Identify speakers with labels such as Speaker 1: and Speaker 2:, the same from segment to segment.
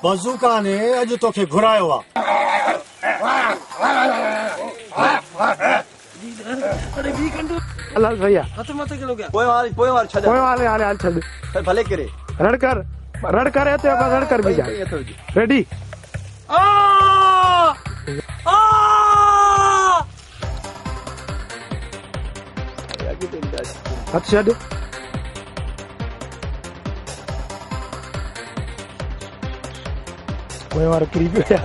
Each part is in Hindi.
Speaker 1: बज़ूका ने अज तोखे घुरायो आ।
Speaker 2: हल भैया
Speaker 3: पोइ वार छॾ
Speaker 2: हाल छॾ
Speaker 3: भले करे
Speaker 2: रड़ कर हिते रड़ कर भी जा रेडी हथ छॾ पोइ वारो किरी पियो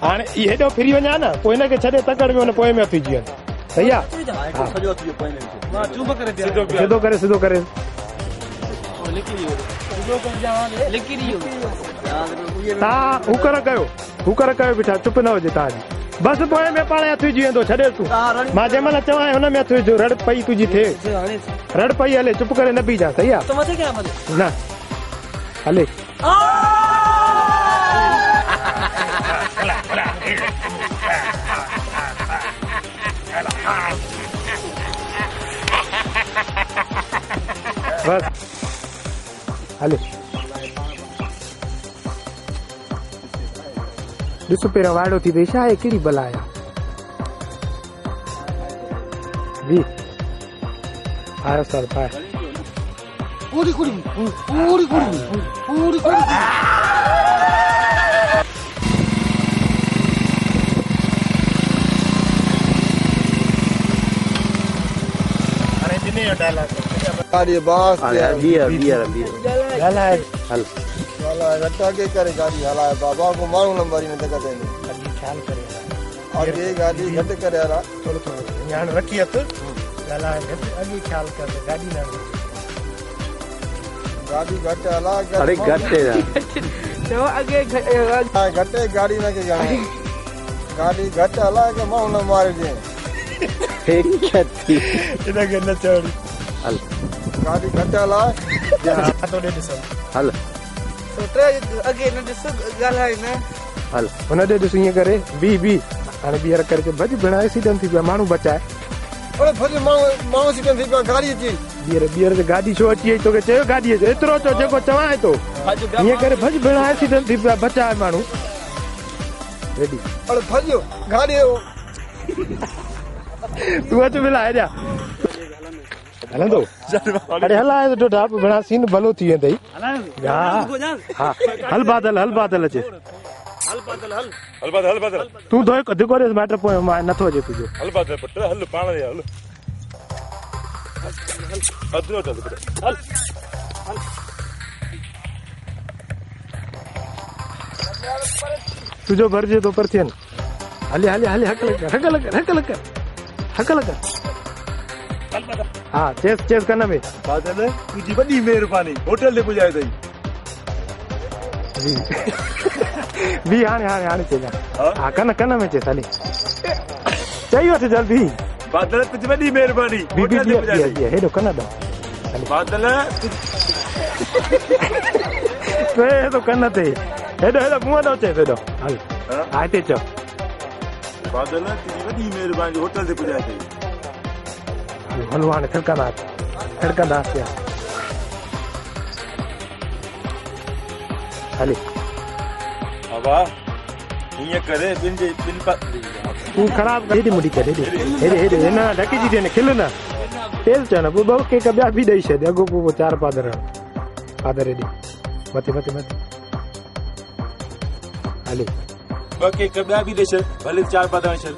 Speaker 2: हाणे हेॾो फिरी वञा न पोइ हिनखे छॾे तकड़ में हुन पोइ में अथी जीअं सही आहे सिधो करे तव्हां हुकर कयो बीठा चुप न हुजे तव्हांजी बसि पोइ में पाण हथ विझी वेंदो छॾे तूं मां जंहिं महिल चवां हुन में हथ विझो रड़ पई तुंहिंजी थिए रड़ पई हले चुप करे न बीजा सही आहे न हले बस हले ॾिस पहिरियों वाइड़ो थी वई छा आहे कहिड़ी बला आहे जी आयो सर पाए पूरी अरे जिने डायलॉग
Speaker 3: गाड़ी बास बियर
Speaker 2: हल
Speaker 3: वाला घटा के करे गाड़ी हलाए बाबा को मारू नंबर में तक देने
Speaker 2: ख्याल करे
Speaker 3: और ये गाड़ी घट करे यार
Speaker 2: थोड़ो ध्यान रखी हथ हलाए अगे ख्याल कर गाड़ी ना
Speaker 3: गाड़ी घट हला
Speaker 4: अरे घटे
Speaker 2: तो आगे
Speaker 3: घटे गाड़ी ना के गाड़ी घट हला के मारू न मारे जे
Speaker 2: इना के न चोरी
Speaker 4: हल
Speaker 3: गाड़ी घट हला
Speaker 2: तो दे ॾिसो
Speaker 4: हल
Speaker 5: तो ट्रे अगे न ॾिस ॻाल्हाए न
Speaker 4: हल
Speaker 2: हुन ॾे ॾिस ईअं करे बी हाणे बीहर करके भॼ भेण एक्सीडेंट थी पियो माण्हू बचाए
Speaker 3: अरे भले मां सीटन थी गाड़ी अची
Speaker 2: बीहर ते गाॾी छो अची वई तोखे चयो गाॾी एतिरो चो जेको चवां थो ईअं करे भॼ भेण एक्सीडेंट थी पियो बचाए माण्हू रेडी
Speaker 3: अरे भॼो गाड़ी
Speaker 2: तूं अच मिला हेॾा हलंदो अरे हलाए तो ढाप भेण सीन भलो थी वेंदई हा हल बादल अचे
Speaker 6: हल बादल
Speaker 2: तू तो दिगो रे मैटर पोइ मां नथो अचे तुंहिंजो
Speaker 6: हल बादल पुट हल पाण रे हल अदरो चल पुट हल
Speaker 2: तुझो भरजे तो पर थियन हले हक लग हाँ चेस कन में
Speaker 6: बादल तुझी वॾी महिरबानी होटल ते पुॼाए अथई
Speaker 2: भी हाणे चइजां हा कन में चेस हले चई वठ जल्दी
Speaker 6: बादल तुझी वॾी महिरबानी
Speaker 2: हेॾो कन ॾा
Speaker 6: बादल
Speaker 2: हेॾो कन ते हेॾो मुंहं ॾो चए हेॾो हल हा हिते चओ
Speaker 6: बादल तुझी वॾी महिरबानी होटल ते पुॼाए अथई
Speaker 2: हलो हाणे थिरकंदासीं हले
Speaker 6: बाबा हीअं करे
Speaker 2: तूं ख़राब हेॾे मुड़ी कर हेॾे न ढकी जी थिए खिल न तेल चयो न पोइ ॿ केक ॿिया बि ॾेई छॾ अॻो पोइ 4 पादर हेॾे मथे हले
Speaker 6: 2 केक ॿिया बि ॾेई छॾ भले 4 पादर छॾ